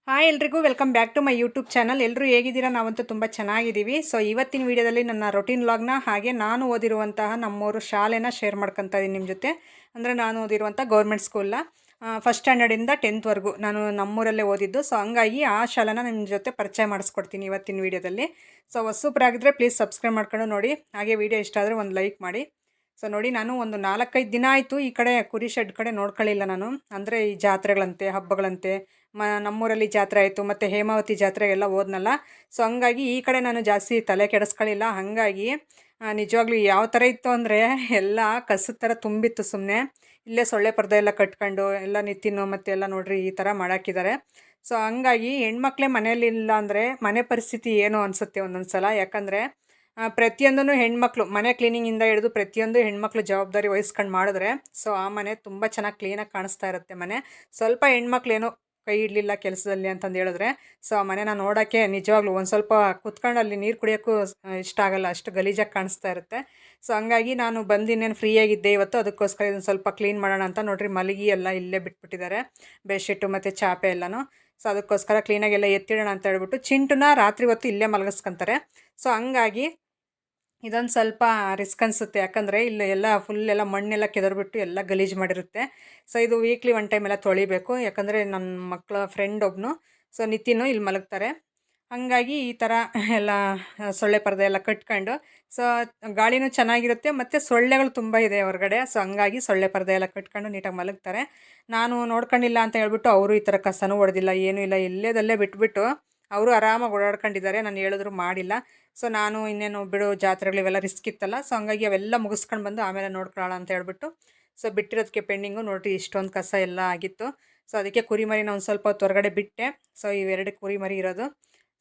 Hi ಎಲ್ರಿಗೂ welcome back to my YouTube channel. ಎಲ್ಲರೂ ಹೇಗಿದ್ದೀರಾ? ನಾವಂತೂ ತುಂಬ ಚೆನ್ನಾಗಿದ್ದೀವಿ. ಸೊ ಇವತ್ತಿನ ವಿಡಿಯೋದಲ್ಲಿ ನನ್ನ ರೊಟೀನ್ ವ್ಲಾಗ್ನ ಹಾಗೆ ನಾನು ಓದಿರುವಂತಹ ನಮ್ಮೂರು ಶಾಲೆನ ಶೇರ್ ಮಾಡ್ಕೊತಾ ಇದ್ದೀನಿ ನಿಮ್ಮ ಜೊತೆ. ಅಂದರೆ ನಾನು ಓದಿರುವಂಥ ಗೌರ್ಮೆಂಟ್ ಸ್ಕೂಲ್ನ ಫಸ್ಟ್ ಸ್ಟ್ಯಾಂಡರ್ಡಿಂದ 10th ನಾನು ನಮ್ಮೂರಲ್ಲೇ ಓದಿದ್ದು. ಸೊ ಹಂಗಾಗಿ ಆ ಶಾಲೆನ ನಿಮ್ಮ ಜೊತೆ ಪರಿಚಯ ಮಾಡಿಸ್ಕೊಡ್ತೀನಿ ಇವತ್ತಿನ ವೀಡಿಯೋದಲ್ಲಿ. ಸೊ ಹೊಸಬ್ರಾಗಿದ್ದರೆ ಪ್ಲೀಸ್ ಸಬ್ಸ್ಕ್ರೈಬ್ ಮಾಡ್ಕೊಂಡು ನೋಡಿ. ಹಾಗೆ ವಿಡಿಯೋ ಇಷ್ಟ ಆದರೆ ಒಂದು ಲೈಕ್ ಮಾಡಿ. ಸೊ ನೋಡಿ, ನಾನು ಒಂದು 4-5 ದಿನ ಆಯಿತು ಈ ಕಡೆ ಕುರಿ ಶೆಡ್ ಕಡೆ ನೋಡ್ಕೊಳ್ಳಿಲ್ಲ ನಾನು. ಅಂದರೆ ಈ ಜಾತ್ರೆಗಳಂತೆ ಹಬ್ಬಗಳಂತೆ ನಮ್ಮೂರಲ್ಲಿ ಜಾತ್ರೆ ಆಯಿತು, ಮತ್ತು ಹೇಮಾವತಿ ಜಾತ್ರೆಗೆಲ್ಲ ಹೋದ್ನಲ್ಲ. ಸೊ ಹಂಗಾಗಿ ಈ ಕಡೆ ನಾನು ಜಾಸ್ತಿ ತಲೆ ಕೆಡಿಸ್ಕೊಳ್ಳಿಲ್ಲ. ಹಾಗಾಗಿ ನಿಜವಾಗ್ಲೂ ಯಾವ ಥರ ಇತ್ತು ಅಂದರೆ ಎಲ್ಲ ಕಸದ ಥರ ತುಂಬಿತ್ತು. ಸುಮ್ಮನೆ ಇಲ್ಲೇ ಸೊಳ್ಳೆ ಪರ್ದೆ ಎಲ್ಲ ಕಟ್ಕೊಂಡು ಎಲ್ಲ ನಿತ್ತಿನೋ ಮತ್ತು ಎಲ್ಲ ನೋಡ್ರಿ ಈ ಥರ ಮಾಡಾಕಿದ್ದಾರೆ. ಸೊ ಹಂಗಾಗಿ ಹೆಣ್ಮಕ್ಳೇ ಮನೇಲಿಲ್ಲ ಅಂದರೆ ಮನೆ ಪರಿಸ್ಥಿತಿ ಏನು ಅನಿಸುತ್ತೆ ಒಂದೊಂದು ಸಲ. ಯಾಕಂದರೆ ಪ್ರತಿಯೊಂದೂ ಹೆಣ್ಮಕ್ಳು ಮನೆ ಕ್ಲೀನಿಂಗಿಂದ ಹಿಡಿದು ಪ್ರತಿಯೊಂದು ಹೆಣ್ಮಕ್ಳು ಜವಾಬ್ದಾರಿ ವಹಿಸ್ಕೊಂಡು ಮಾಡಿದ್ರೆ ಸೊ ಆ ಮನೆ ತುಂಬ ಚೆನ್ನಾಗಿ ಕ್ಲೀನಾಗಿ ಕಾಣಿಸ್ತಾ ಇರುತ್ತೆ ಮನೆ. ಸ್ವಲ್ಪ ಹೆಣ್ಮಕ್ಳು ಏನೋ ಕೈ ಇಡಲಿಲ್ಲ ಕೆಲಸದಲ್ಲಿ ಅಂತಂದು ಹೇಳಿದ್ರೆ ಸೊ ಆ ಮನೆನ ನೋಡೋಕ್ಕೆ ನಿಜವಾಗ್ಲೂ ಒಂದು ಸ್ವಲ್ಪ ಕುತ್ಕೊಂಡು ಅಲ್ಲಿ ನೀರು ಕುಡಿಯೋಕ್ಕೂ ಇಷ್ಟ ಆಗಲ್ಲ, ಅಷ್ಟು ಗಲೀಜಾಗಿ ಕಾಣಿಸ್ತಾ ಇರುತ್ತೆ. ಸೊ ಹಂಗಾಗಿ ನಾನು ಬಂದಿನ್ನೇನು ಫ್ರೀಯಾಗಿದ್ದೆ ಇವತ್ತು, ಅದಕ್ಕೋಸ್ಕರ ಇದನ್ನು ಸ್ವಲ್ಪ ಕ್ಲೀನ್ ಮಾಡೋಣ ಅಂತ ನೋಡ್ರಿ ಮಲಗಿ ಎಲ್ಲ ಇಲ್ಲೇ ಬಿಟ್ಬಿಟ್ಟಿದ್ದಾರೆ, ಬೆಡ್ಶೀಟು ಮತ್ತು ಚಾಪೆ ಎಲ್ಲನೂ. ಸೊ ಅದಕ್ಕೋಸ್ಕರ ಕ್ಲೀನಾಗಿ ಎಲ್ಲ ಎತ್ತಿಡೋಣ ಅಂತ ಹೇಳ್ಬಿಟ್ಟು ಚಿಂಟುನ ರಾತ್ರಿ ಹೊತ್ತು ಇಲ್ಲೇ ಮಲಗಿಸ್ಕೊಂತಾರೆ. ಸೊ ಹಂಗಾಗಿ ಇದೊಂದು ಸ್ವಲ್ಪ ರಿಸ್ಕ್ ಅನಿಸುತ್ತೆ. ಯಾಕಂದರೆ ಇಲ್ಲಿ ಎಲ್ಲ ಫುಲ್ ಎಲ್ಲ ಮಣ್ಣೆಲ್ಲ ಕೆದರ್ಬಿಟ್ಟು ಎಲ್ಲ ಗಲೀಜು ಮಾಡಿರುತ್ತೆ. ಸೊ ಇದು ವೀಕ್ಲಿ ಒನ್ ಟೈಮ್ ಎಲ್ಲ ತೊಳಿಬೇಕು. ಯಾಕಂದರೆ ನನ್ನ ಮಕ್ಕಳ ಫ್ರೆಂಡ್ ಒಬ್ಬನು ಸೊ ನಿತಿನು ಇಲ್ಲಿ ಮಲಗ್ತಾರೆ. ಹಾಗಾಗಿ ಈ ಥರ ಎಲ್ಲ ಸೊಳ್ಳೆ ಪರದೆ ಎಲ್ಲ ಕಟ್ಕೊಂಡು ಸೊ ಗಾಳಿನೂ ಚೆನ್ನಾಗಿರುತ್ತೆ ಮತ್ತು ಸೊಳ್ಳೆಗಳು ತುಂಬ ಇದೆ ಹೊರಗಡೆ. ಸೊ ಹಂಗಾಗಿ ಸೊಳ್ಳೆ ಪರದೆ ಎಲ್ಲ ಕಟ್ಕೊಂಡು ನೀಟಾಗಿ ಮಲಗ್ತಾರೆ. ನಾನು ನೋಡ್ಕೊಂಡಿಲ್ಲ ಅಂತ ಹೇಳ್ಬಿಟ್ಟು ಅವರು ಈ ಥರ ಕಸನೂ ಹೊಡೆದಿಲ್ಲ, ಏನೂ ಇಲ್ಲ, ಇಲ್ಲೇದಲ್ಲೇ ಬಿಟ್ಬಿಟ್ಟು ಅವರು ಆರಾಮಾಗಿ ಓಡಾಡ್ಕೊಂಡಿದ್ದಾರೆ. ನಾನು ಹೇಳಿದ್ರು ಮಾಡಿಲ್ಲ. ಸೊ ನಾನು ಇನ್ನೇನು ಬಿಡು, ಜಾತ್ರೆಗಳು ಇವೆಲ್ಲ ರಿಸ್ಕ್ ಇತ್ತಲ್ಲ. ಸೊ ಹಂಗಾಗಿ ಅವೆಲ್ಲ ಮುಗಿಸ್ಕೊಂಡು ಬಂದು ಆಮೇಲೆ ನೋಡ್ಕೊಳ್ಳೋಣ ಅಂತ ಹೇಳ್ಬಿಟ್ಟು ಸೊ ಬಿಟ್ಟಿರೋದಕ್ಕೆ ಪೆಂಡಿಂಗು ನೋಡಿರಿ ಇಷ್ಟೊಂದು ಕಸ ಎಲ್ಲ ಆಗಿತ್ತು. ಸೊ ಅದಕ್ಕೆ ಕುರಿಮರಿನ ಒಂದು ಸ್ವಲ್ಪ ಹೊತ್ತು ಹೊರಗಡೆ ಬಿಟ್ಟೆ. ಸೊ ಇವೆರಡು ಕುರಿಮರಿ ಇರೋದು.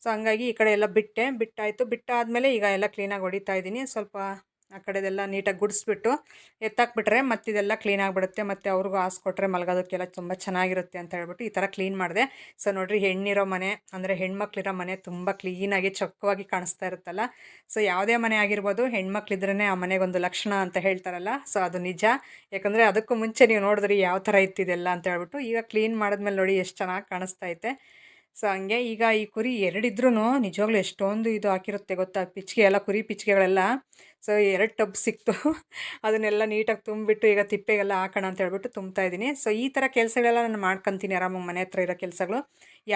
ಸೊ ಹಂಗಾಗಿ ಈ ಕಡೆ ಎಲ್ಲ ಬಿಟ್ಟಾಯಿತು. ಬಿಟ್ಟಾದಮೇಲೆ ಈಗ ಎಲ್ಲ ಕ್ಲೀನಾಗಿ ಹೊಡಿತಾ ಇದ್ದೀನಿ. ಸ್ವಲ್ಪ ಆ ಕಡೆದೆಲ್ಲ ನೀಟಾಗಿ ಗುಡಿಸ್ಬಿಟ್ಟು ಎತ್ತಾಕ್ಬಿಟ್ರೆ ಮತ್ತಿದೆಲ್ಲ ಕ್ಲೀನ್ ಆಗಿಬಿಡುತ್ತೆ. ಮತ್ತು ಅವ್ರಿಗೂ ಹಾಸ್ಕೊಟ್ರೆ ಮಲಗೋದಕ್ಕೆಲ್ಲ ತುಂಬ ಚೆನ್ನಾಗಿರುತ್ತೆ ಅಂತ ಹೇಳ್ಬಿಟ್ಟು ಈ ಥರ ಕ್ಲೀನ್ ಮಾಡಿದೆ. ಸೊ ನೋಡಿರಿ, ಹೆಣ್ಣಿರೋ ಮನೆ ಅಂದರೆ ಹೆಣ್ಮಕ್ಳಿರೋ ಮನೆ ತುಂಬ ಕ್ಲೀನಾಗಿ ಚೊಕ್ಕವಾಗಿ ಕಾಣಿಸ್ತಾ ಇರುತ್ತಲ್ಲ. ಸೊ ಯಾವುದೇ ಮನೆ ಆಗಿರ್ಬೋದು, ಹೆಣ್ಮಕ್ಳಿದ್ರೇ ಆ ಮನೆಗೊಂದು ಲಕ್ಷಣ ಅಂತ ಹೇಳ್ತಾರಲ್ಲ. ಸೊ ಅದು ನಿಜ. ಯಾಕಂದರೆ ಅದಕ್ಕೂ ಮುಂಚೆ ನೀವು ನೋಡಿದ್ರಿ ಯಾವ ಥರ ಇತ್ತಿದೆಲ್ಲ ಅಂತ ಹೇಳ್ಬಿಟ್ಟು. ಈಗ ಕ್ಲೀನ್ ಮಾಡಿದ್ಮೇಲೆ ನೋಡಿ ಎಷ್ಟು ಚೆನ್ನಾಗಿ ಕಾಣಿಸ್ತಾ ಐತೆ. ಸೊ ಹಂಗೆ ಈಗ ಈ ಕುರಿ ಎರಡಿದ್ರೂ ನಿಜವಾಗ್ಲೂ ಎಷ್ಟೊಂದು ಇದು ಹಾಕಿರುತ್ತೆ ಗೊತ್ತಾ, ಪಿಚ್ಕೆ ಎಲ್ಲ, ಕುರಿ ಪಿಚ್ಕೆಗಳೆಲ್ಲ. ಸೊ 2 ಟಬ್ ಸಿಕ್ತು. ಅದನ್ನೆಲ್ಲ ನೀಟಾಗಿ ತುಂಬಿಬಿಟ್ಟು ಈಗ ತಿಪ್ಪೆಗೆಲ್ಲ ಹಾಕೋಣ ಅಂತ ಹೇಳ್ಬಿಟ್ಟು ತುಂಬ್ತಾಯಿದ್ದೀನಿ. ಸೊ ಈ ಥರ ಕೆಲಸಗಳೆಲ್ಲ ನಾನು ಮಾಡ್ಕೊತೀನಿ ಆರಾಮಾಗಿ ಮನೆ ಹತ್ರ ಇರೋ ಕೆಲಸಗಳು.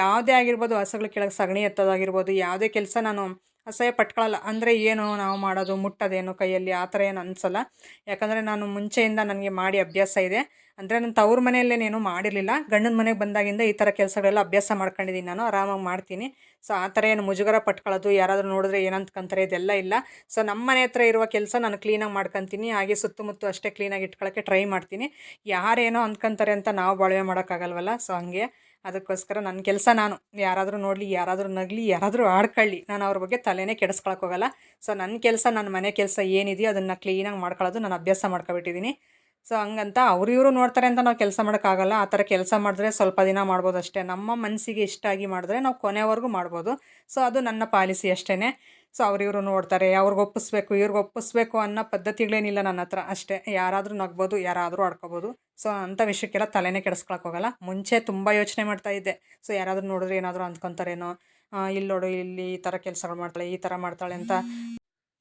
ಯಾವುದೇ ಆಗಿರ್ಬೋದು, ಹಸುಗಳ ಕೆಳಗೆ ಸಗಣಿ ಎತ್ತೋದಾಗಿರ್ಬೋದು, ಯಾವುದೇ ಕೆಲಸ ನಾನು ಅಸಹ್ಯ ಪಟ್ಕೊಳ್ಳಲ್ಲ. ಅಂದರೆ ಏನು ನಾವು ಮಾಡೋದು ಮುಟ್ಟೋದೇನು ಕೈಯಲ್ಲಿ ಆ ಥರ ಏನು ಅನಿಸಲ್ಲ. ಯಾಕಂದರೆ ನಾನು ಮುಂಚೆಯಿಂದ ನನಗೆ ಮಾಡಿ ಅಭ್ಯಾಸ ಇದೆ. ಅಂದರೆ ನನ್ನ ತವ್ರ ಮನೆಯಲ್ಲೇನೇನು ಮಾಡಿರಲಿಲ್ಲ, ಗಂಡನ ಮನೆಗೆ ಬಂದಾಗಿಂದ ಈ ಥರ ಕೆಲಸಗಳೆಲ್ಲ ಅಭ್ಯಾಸ ಮಾಡ್ಕೊಂಡಿದ್ದೀನಿ, ನಾನು ಆರಾಮಾಗಿ ಮಾಡ್ತೀನಿ. ಸೊ ಆ ಥರ ಏನು ಮುಜುಗರ ಪಟ್ಕೊಳ್ಳೋದು, ಯಾರಾದರೂ ನೋಡಿದ್ರೆ ಏನಂತ್ಕೊಂತಾರೆ, ಇದೆಲ್ಲ ಇಲ್ಲ. ಸೊ ನಮ್ಮ ಮನೆ ಹತ್ರ ಇರುವ ಕೆಲಸ ನಾನು ಕ್ಲೀನಾಗಿ ಮಾಡ್ಕೊತೀನಿ. ಹಾಗೆ ಸುತ್ತಮುತ್ತ ಅಷ್ಟೇ ಕ್ಲೀನಾಗಿ ಇಟ್ಕೊಳ್ಳೋಕ್ಕೆ ಟ್ರೈ ಮಾಡ್ತೀನಿ. ಯಾರೇನೋ ಅಂದ್ಕೊಂತಾರೆ ಅಂತ ನಾವು ಬಾಳ್ವೆ ಮಾಡೋಕ್ಕಾಗಲ್ವಲ್ಲ. ಸೊ ಹಂಗೆ ಅದಕ್ಕೋಸ್ಕರ ನನ್ನ ಕೆಲಸ ನಾನು, ಯಾರಾದರೂ ನೋಡಲಿ, ಯಾರಾದರೂ ನಗಲಿ, ಯಾರಾದರೂ ಆಡ್ಕೊಳ್ಳಿ, ನಾನು ಅವ್ರ ಬಗ್ಗೆ ತಲೆನೇ ಕೆಡಿಸ್ಕೊಳಕ್ಕೆ ಹೋಗಲ್ಲ. ಸೊ ನನ್ನ ಕೆಲಸ, ನನ್ನ ಮನೆ ಕೆಲಸ ಏನಿದೆಯೋ ಅದನ್ನು ಕ್ಲೀನಾಗಿ ಮಾಡ್ಕೊಳ್ಳೋದು ನಾನು ಅಭ್ಯಾಸ ಮಾಡ್ಕೊಬಿಟ್ಟಿದ್ದೀನಿ. ಸೊ ಹಂಗಂತ ಇವರು ನೋಡ್ತಾರೆ ಅಂತ ನಾವು ಕೆಲಸ ಮಾಡೋಕ್ಕಾಗಲ್ಲ. ಆ ಥರ ಕೆಲಸ ಮಾಡಿದ್ರೆ ಸ್ವಲ್ಪ ದಿನ ಮಾಡ್ಬೋದು ಅಷ್ಟೇ. ನಮ್ಮ ಮನಸ್ಸಿಗೆ ಇಷ್ಟ ಆಗಿ ಮಾಡಿದ್ರೆ ನಾವು ಕೊನೆವರೆಗೂ ಮಾಡ್ಬೋದು. ಸೊ ಅದು ನನ್ನ ಪಾಲಿಸಿ ಅಷ್ಟೇ. ಸೊ ಇವರು ನೋಡ್ತಾರೆ, ಅವ್ರಿಗೆ ಒಪ್ಪಿಸ್ಬೇಕು, ಇವ್ರಿಗೆ ಒಪ್ಪಿಸ್ಬೇಕು ಅನ್ನೋ ಪದ್ಧತಿಗಳೇನಿಲ್ಲ ನನ್ನ ಹತ್ರ ಅಷ್ಟೇ. ಯಾರಾದರೂ ನಗ್ಬೋದು, ಯಾರಾದರೂ ಆಡ್ಕೋಬೋದು. ಸೊ ಅಂಥ ವಿಷಯಕ್ಕೆಲ್ಲ ತಲೆನೇ ಕೆಡಿಸ್ಕೊಳಕ್ಕೆ ಹೋಗಲ್ಲ. ಮುಂಚೆ ತುಂಬ ಯೋಚನೆ ಮಾಡ್ತಾಯಿದ್ದೆ. ಸೊ ಯಾರಾದರೂ ನೋಡಿದ್ರೆ ಏನಾದರೂ ಅಂದ್ಕೊತಾರೇನೋ, ಇಲ್ಲಿ ನೋಡು, ಇಲ್ಲಿ ಈ ಥರ ಕೆಲಸಗಳು ಮಾಡ್ತಾಳೆ, ಈ ಥರ ಮಾಡ್ತಾಳೆ ಅಂತ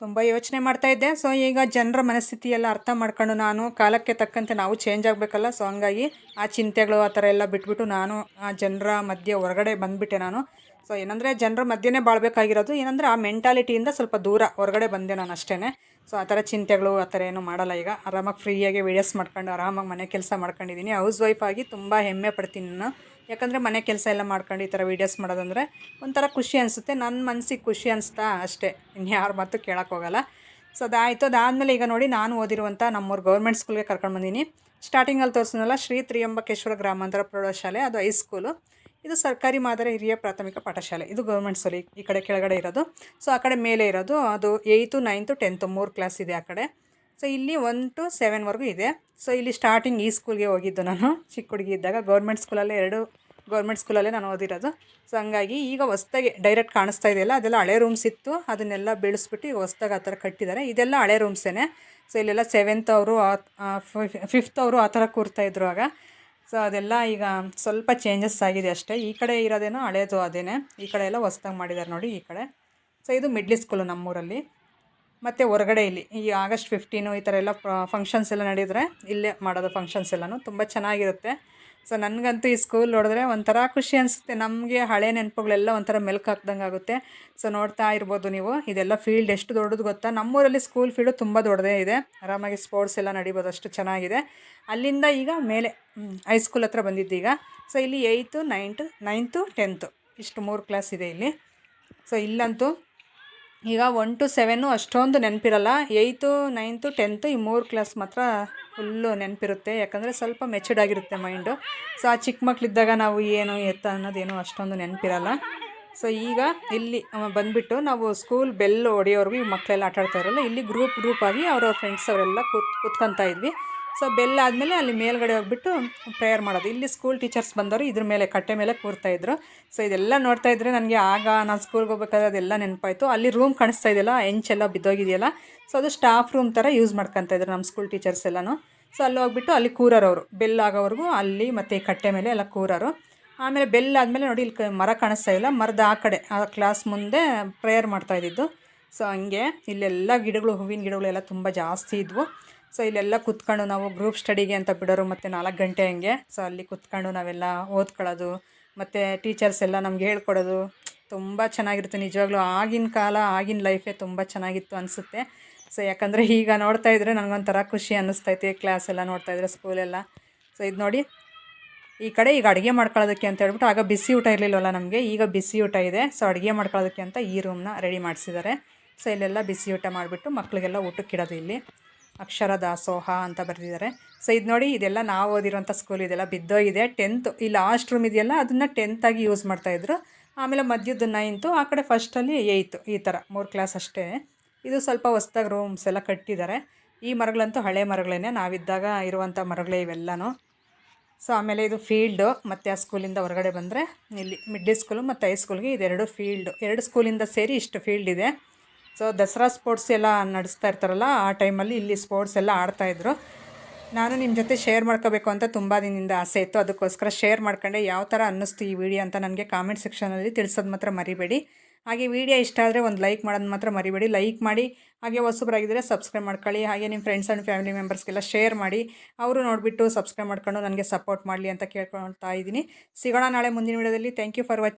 ತುಂಬ ಯೋಚನೆ ಮಾಡ್ತಾಯಿದ್ದೆ. ಸೊ ಈಗ ಜನರ ಮನಸ್ಥಿತಿ ಎಲ್ಲ ಅರ್ಥ ಮಾಡ್ಕೊಂಡು ನಾನು ಕಾಲಕ್ಕೆ ತಕ್ಕಂತೆ ನಾವು ಚೇಂಜ್ ಆಗಬೇಕಲ್ಲ. ಸೊ ಹಂಗಾಗಿ ಆ ಚಿಂತೆಗಳು ಆ ಥರ ಎಲ್ಲ ಬಿಟ್ಬಿಟ್ಟು ನಾನು ಆ ಜನರ ಮಧ್ಯೆ ಹೊರಗಡೆ ಬಂದುಬಿಟ್ಟೆ ನಾನು. ಸೊ ಏನಂದರೆ ಜನರ ಮಧ್ಯೆನೇ ಬಾಳಬೇಕಾಗಿರೋದು. ಏನಂದರೆ ಆ ಮೆಂಟಾಲಿಟಿಯಿಂದ ಸ್ವಲ್ಪ ದೂರ ಹೊರಗಡೆ ಬಂದೆ ನಾನು ಅಷ್ಟೇ. ಸೊ ಆ ಥರ ಚಿಂತೆಗಳು ಆ ಥರ ಏನೂ ಮಾಡಲ್ಲ. ಈಗ ಆರಾಮಾಗಿ ಫ್ರೀಯಾಗಿ ವೀಡಿಯೋಸ್ ಮಾಡ್ಕೊಂಡು ಆರಾಮಾಗಿ ಮನೆ ಕೆಲಸ ಮಾಡ್ಕೊಂಡಿದ್ದೀನಿ. ಹೌಸ್ ವೈಫ್ ಆಗಿ ತುಂಬ ಹೆಮ್ಮೆ ಪಡ್ತೀನಿ ನಾನು. ಯಾಕಂದರೆ ಮನೆ ಕೆಲಸ ಎಲ್ಲ ಮಾಡ್ಕೊಂಡು ಈ ಥರ ವೀಡಿಯೋಸ್ ಮಾಡೋದಂದರೆ ಒಂಥರ ಖುಷಿ ಅನಿಸುತ್ತೆ. ನನ್ನ ಮನಸ್ಸಿಗೆ ಖುಷಿ ಅನಿಸ್ತಾ ಅಷ್ಟೇ, ಇನ್ಯಾರ ಮಾತು ಕೇಳೋಕ್ಕೆ ಹೋಗಲ್ಲ. ಸೊ ಅದಾಯಿತು. ಅದಾದಮೇಲೆ ಈಗ ನೋಡಿ, ನಾನು ಓದಿರುವಂಥ ನಮ್ಮೂರು ಗೌರ್ಮೆಂಟ್ ಸ್ಕೂಲ್ಗೆ ಕರ್ಕೊಂಡು ಬಂದೀನಿ. ಸ್ಟಾರ್ಟಿಂಗಲ್ಲಿ ತೋರಿಸಿದ್ನಲ್ಲ ಶ್ರೀ ತ್ರಿಯಂಬಕೇಶ್ವರ ಗ್ರಾಮಾಂತರ ಪ್ರೌಢಶಾಲೆ, ಅದು ಹೈಸ್ಕೂಲು. ಇದು ಸರ್ಕಾರಿ ಮಾದರಿ ಹಿರಿಯ ಪ್ರಾಥಮಿಕ ಪಾಠಶಾಲೆ. ಇದು ಗೌರ್ಮೆಂಟ್ ಸ್ಕೂಲ್. ಈ ಕಡೆ ಕೆಳಗಡೆ ಇರೋದು. ಸೊ ಆ ಕಡೆ ಮೇಲೆ ಇರೋದು ಅದು 8th 9th 10th 3 ಕ್ಲಾಸ್ ಇದೆ ಆ ಕಡೆ. ಸೊ ಇಲ್ಲಿ 1 to 7ವರೆಗೂ ಇದೆ. ಸೊ ಇಲ್ಲಿ ಸ್ಟಾರ್ಟಿಂಗ್ ಈ ಸ್ಕೂಲ್ಗೆ ಹೋಗಿದ್ದು ನಾನು ಚಿಕ್ಕ ಹುಡುಗಿ ಇದ್ದಾಗ. ಗೌರ್ಮೆಂಟ್ ಸ್ಕೂಲಲ್ಲೇ 2 ಗೌರ್ಮೆಂಟ್ ಸ್ಕೂಲಲ್ಲೇ ನಾನು ಓದಿರೋದು. ಸೊ ಹಂಗಾಗಿ ಈಗ ಹೊಸ್ದಾಗಿ ಡೈರೆಕ್ಟ್ ಕಾಣಿಸ್ತಾ ಇದೆಯಲ್ಲ, ಅದೆಲ್ಲ ಹಳೆ ರೂಮ್ಸ್ ಇತ್ತು. ಅದನ್ನೆಲ್ಲ ಬೆಳೆಸ್ಬಿಟ್ಟು ಈಗ ಹೊಸ್ದಾಗಿ ಆ ಥರ ಕಟ್ಟಿದ್ದಾರೆ. ಇದೆಲ್ಲ ಹಳೆ ರೂಮ್ಸೇ. ಸೊ ಇಲ್ಲೆಲ್ಲ 7th ಅವರು 5th ಅವರು ಆ ಥರ ಕೂರ್ತಾಯಿದ್ರು ಆಗ. ಸೊ ಅದೆಲ್ಲ ಈಗ ಸ್ವಲ್ಪ ಚೇಂಜಸ್ ಆಗಿದೆ ಅಷ್ಟೇ. ಈ ಕಡೆ ಇರೋದೇನೋ ಹಳೇದು ಅದೇನೆ, ಈ ಕಡೆ ಎಲ್ಲ ಹೊಸ್ದಾಗಿ ಮಾಡಿದ್ದಾರೆ ನೋಡಿ ಈ ಕಡೆ. ಸೊ ಇದು ಮಿಡ್ಲ್ ಸ್ಕೂಲು ನಮ್ಮೂರಲ್ಲಿ. ಮತ್ತು ಹೊರಗಡೆ ಇಲ್ಲಿ ಈ ಆಗಸ್ಟ್ 15 ಈ ಥರ ಎಲ್ಲ ಫಂಕ್ಷನ್ಸ್ ಎಲ್ಲ ನಡೆಯಿದ್ರೆ ಇಲ್ಲೇ ಮಾಡೋದು ಫಂಕ್ಷನ್ಸ್ ಎಲ್ಲನೂ ತುಂಬ ಚೆನ್ನಾಗಿರುತ್ತೆ. ಸೊ ನನಗಂತೂ ಈ ಸ್ಕೂಲ್ ನೋಡಿದ್ರೆ ಒಂಥರ ಖುಷಿ ಅನಿಸುತ್ತೆ. ನಮಗೆ ಹಳೆ ನೆನಪುಗಳೆಲ್ಲ ಒಂಥರ ಮೆಲ್ಕು ಹಾಕ್ದಂಗೆ ಆಗುತ್ತೆ. ಸೊ ನೋಡ್ತಾ ಇರ್ಬೋದು ನೀವು, ಇದೆಲ್ಲ ಫೀಲ್ಡ್ ಎಷ್ಟು ದೊಡ್ಡದು ಗೊತ್ತಾ. ನಮ್ಮೂರಲ್ಲಿ ಸ್ಕೂಲ್ ಫೀಲ್ಡು ತುಂಬ ದೊಡ್ಡದೇ ಇದೆ, ಆರಾಮಾಗಿ ಸ್ಪೋರ್ಟ್ಸ್ ಎಲ್ಲ ನಡಿಬೋದು, ಅಷ್ಟು ಚೆನ್ನಾಗಿದೆ. ಅಲ್ಲಿಂದ ಈಗ ಮೇಲೆ ಹೈಸ್ಕೂಲ್ ಹತ್ರ ಬಂದಿದ್ದೀಗ. ಸೊ ಇಲ್ಲಿ 8th 9th 10th ಇಷ್ಟು 3 ಕ್ಲಾಸ್ ಇದೆ ಇಲ್ಲಿ. ಸೊ ಇಲ್ಲಂತೂ ಈಗ 1 to 7 ಅಷ್ಟೊಂದು ನೆನಪಿರಲ್ಲ. 8th 9th 10th ಈ 3 ಕ್ಲಾಸ್ ಮಾತ್ರ ಫುಲ್ಲು ನೆನಪಿರುತ್ತೆ, ಯಾಕಂದರೆ ಸ್ವಲ್ಪ ಮೆಚೂರ್ಡ್ ಆಗಿರುತ್ತೆ ಮೈಂಡು. ಸೊ ಆ ಚಿಕ್ಕ ಮಕ್ಕಳಿದ್ದಾಗ ನಾವು ಏನು ಎತ್ತ ಅನ್ನೋದೇನು ಅಷ್ಟೊಂದು ನೆನಪಿರಲ್ಲ. ಸೊ ಈಗ ಇಲ್ಲಿ ಬಂದುಬಿಟ್ಟು ನಾವು ಸ್ಕೂಲ್ ಬೆಲ್ ಹೊಡೆಯೋರ್ಗು ಈ ಮಕ್ಕಳೆಲ್ಲ ಆಟಾಡ್ತಾ ಇರಲ್ಲ, ಇಲ್ಲಿ ಗ್ರೂಪ್ ಆಗಿ ಅವ್ರವ್ರ ಫ್ರೆಂಡ್ಸ್ ಅವರೆಲ್ಲ ಕೂತ್ಕೊತಾ ಇದ್ವಿ. ಸೊ ಬೆಲ್ ಆದಮೇಲೆ ಅಲ್ಲಿ ಮೇಲ್ಗಡೆ ಹೋಗ್ಬಿಟ್ಟು ಪ್ರೇಯರ್ ಮಾಡೋದು. ಇಲ್ಲಿ ಸ್ಕೂಲ್ ಟೀಚರ್ಸ್ ಬಂದವರು ಇದ್ರ ಮೇಲೆ ಕಟ್ಟೆ ಮೇಲೆ ಕೂರ್ತಾಯಿದ್ರು. ಸೊ ಇದೆಲ್ಲ ನೋಡ್ತಾ ಇದ್ದರೆ ನನಗೆ ಆಗ ನಾನು ಸ್ಕೂಲ್ಗೆ ಹೋಗ್ಬೇಕಾದ್ರೆ ಅದೆಲ್ಲ ನೆನಪಾಯಿತು. ಅಲ್ಲಿ ರೂಮ್ ಕಾಣಿಸ್ತಾ ಇದೆಯಲ್ಲ, ಎಂಚೆಲ್ಲ ಬಿದ್ದೋಗಿದೆಯಲ್ಲ, ಸೊ ಅದು ಸ್ಟಾಫ್ ರೂಮ್ ಥರ ಯೂಸ್ ಮಾಡ್ಕೊತಾ ಇದ್ರು ನಮ್ಮ ಸ್ಕೂಲ್ ಟೀಚರ್ಸ್ ಎಲ್ಲನೂ. ಸೊ ಅಲ್ಲಿ ಹೋಗ್ಬಿಟ್ಟು ಅಲ್ಲಿ ಕೂರೋರು, ಬೆಲ್ ಆಗೋವರೆಗೂ ಅಲ್ಲಿ ಮತ್ತು ಈ ಕಟ್ಟೆ ಮೇಲೆ ಎಲ್ಲ ಕೂರೋರು. ಆಮೇಲೆ ಬೆಲ್ ಆದಮೇಲೆ ನೋಡಿ ಇಲ್ಲಿ ಮರ ಕಾಣಿಸ್ತಾ ಇಲ್ಲ, ಮರದ ಆ ಕಡೆ ಆ ಕ್ಲಾಸ್ ಮುಂದೆ ಪ್ರೇಯರ್ ಮಾಡ್ತಾಯಿದ್ದಿದ್ದು. ಸೊ ಹಂಗೆ ಇಲ್ಲೆಲ್ಲ ಗಿಡಗಳು, ಹೂವಿನ ಗಿಡಗಳು ಎಲ್ಲ ತುಂಬ ಜಾಸ್ತಿ ಇದ್ವು. ಸೊ ಇಲ್ಲೆಲ್ಲ ಕೂತ್ಕೊಂಡು ನಾವು ಗ್ರೂಪ್ ಸ್ಟಡಿಗೆ ಅಂತ ಬಿಡೋರು, ಮತ್ತು 4 ಗಂಟೆ ಹಂಗೆ. ಸೊ ಅಲ್ಲಿ ಕೂತ್ಕೊಂಡು ನಾವೆಲ್ಲ ಓದ್ಕೊಳ್ಳೋದು, ಮತ್ತು ಟೀಚರ್ಸ್ ಎಲ್ಲ ನಮ್ಗೆ ಹೇಳ್ಕೊಡೋದು ತುಂಬ ಚೆನ್ನಾಗಿರುತ್ತೆ. ನಿಜವಾಗ್ಲೂ ಆಗಿನ ಕಾಲ, ಆಗಿನ ಲೈಫೇ ತುಂಬ ಚೆನ್ನಾಗಿತ್ತು ಅನಿಸುತ್ತೆ. ಸೊ ಯಾಕಂದರೆ ಈಗ ನೋಡ್ತಾ ಇದ್ದರೆ ನನಗೊಂಥರ ಖುಷಿ ಅನ್ನಿಸ್ತೈತೆ ಕ್ಲಾಸ್ ಎಲ್ಲ ನೋಡ್ತಾ ಇದ್ದರೆ, ಸ್ಕೂಲೆಲ್ಲ. ಸೊ ಇದು ನೋಡಿ ಈ ಕಡೆ ಈಗ ಅಡುಗೆ ಮಾಡ್ಕೊಳ್ಳೋದಕ್ಕೆ ಅಂತ ಹೇಳ್ಬಿಟ್ಟು, ಆಗ ಬಿಸಿ ಊಟ ಇರಲಿಲ್ಲವಲ್ಲ ನಮಗೆ, ಈಗ ಬಿಸಿ ಊಟ ಇದೆ. ಸೊ ಅಡುಗೆ ಮಾಡ್ಕೊಳ್ಳೋದಕ್ಕೆ ಅಂತ ಈ ರೂಮ್ನ ರೆಡಿ ಮಾಡಿಸಿದ್ದಾರೆ. ಸೊ ಇಲ್ಲೆಲ್ಲ ಬಿಸಿ ಊಟ ಮಾಡಿಬಿಟ್ಟು ಮಕ್ಕಳಿಗೆಲ್ಲ ಊಟಕ್ಕಿಡೋದು. ಇಲ್ಲಿ ಅಕ್ಷರ ದಾಸೋಹ ಅಂತ ಬರೆದಿದ್ದಾರೆ. ಸೊ ಇದು ನೋಡಿ, ಇದೆಲ್ಲ ನಾವು ಓದಿರೋಂಥ ಸ್ಕೂಲ್, ಇದೆಲ್ಲ ಬಿದ್ದೋಗಿದೆ. 10th ಈ ಲಾಸ್ಟ್ ರೂಮ್ ಇದೆಯಲ್ಲ ಅದನ್ನು 10th ಆಗಿ ಯೂಸ್ ಮಾಡ್ತಾಯಿದ್ರು. ಆಮೇಲೆ ಮಧ್ಯದ್ದು 9th, ಆ ಕಡೆ ಫಸ್ಟಲ್ಲಿ 8th, ಈ ಥರ 3 ಕ್ಲಾಸ್ ಅಷ್ಟೇ. ಇದು ಸ್ವಲ್ಪ ಹೊಸ್ದಾಗಿ ರೂಮ್ಸ್ ಎಲ್ಲ ಕಟ್ಟಿದ್ದಾರೆ. ಈ ಮರಗಳಂತೂ ಹಳೆ ಮರಗಳೇ, ನಾವಿದ್ದಾಗ ಇರುವಂಥ ಮರಗಳೇ ಇವೆಲ್ಲನೂ. ಸೊ ಆಮೇಲೆ ಇದು ಫೀಲ್ಡು, ಮತ್ತು ಆ ಸ್ಕೂಲಿಂದ ಹೊರಗಡೆ ಬಂದರೆ ಇಲ್ಲಿ ಮಿಡ್ಲ್ ಸ್ಕೂಲು ಮತ್ತು ಹೈಸ್ಕೂಲ್ಗೆ ಇದೆರಡು ಫೀಲ್ಡು, 2 ಸ್ಕೂಲಿಂದ ಸೇರಿ ಇಷ್ಟು ಫೀಲ್ಡ್ ಇದೆ. ಸೊ ದಸರಾ ಸ್ಪೋರ್ಟ್ಸ್ ಎಲ್ಲ ನಡೆಸ್ತಾ ಇರ್ತಾರಲ್ಲ, ಆ ಟೈಮಲ್ಲಿ ಇಲ್ಲಿ ಸ್ಪೋರ್ಟ್ಸ್ ಎಲ್ಲ ಆಡ್ತಾಯಿದ್ರು. ನಾನು ನಿಮ್ಮ ಜೊತೆ ಶೇರ್ ಮಾಡ್ಕೋಬೇಕು ಅಂತ ತುಂಬ ದಿನದಿಂದ ಆಸೆ ಇತ್ತು, ಅದಕ್ಕೋಸ್ಕರ ಶೇರ್ ಮಾಡ್ಕೊಂಡೆ. ಯಾವ ಥರ ಅನ್ನಿಸ್ತು ಈ ವಿಡಿಯೋ ಅಂತ ನನಗೆ ಕಾಮೆಂಟ್ ಸೆಕ್ಷನಲ್ಲಿ ತಿಳಿಸೋದು ಮಾತ್ರ ಮರಿಬೇಡಿ. ಹಾಗೆ ವಿಡಿಯೋ ಇಷ್ಟ ಆದರೆ ಒಂದು ಲೈಕ್ ಮಾಡೋದು ಮಾತ್ರ ಮರಿಬೇಡಿ. ಲೈಕ್ ಮಾಡಿ, ಹಾಗೆ ಹೊಸಬರಾಗಿದ್ದರೆ ಸಬ್ಸ್ಕ್ರೈಬ್ ಮಾಡ್ಕೊಳ್ಳಿ. ಹಾಗೆ ನಿಮ್ಮ ಫ್ರೆಂಡ್ಸ್ ಆ್ಯಂಡ್ ಫ್ಯಾಮಿಲಿ ಮೆಂಬರ್ಸ್ಗೆಲ್ಲ ಶೇರ್ ಮಾಡಿ, ಅವರು ನೋಡಿಬಿಟ್ಟು ಸಬ್ಸ್ಕ್ರೈಬ್ ಮಾಡ್ಕೊಂಡು ನನಗೆ ಸಪೋರ್ಟ್ ಮಾಡಲಿ ಅಂತ ಕೇಳ್ಕೊಳ್ತಾ ಇದ್ದೀನಿ. ಸಿಗೋಣ ನಾಳೆ ಮುಂದಿನ ವಿಡಿಯೋದಲ್ಲಿ. Thank you for watching.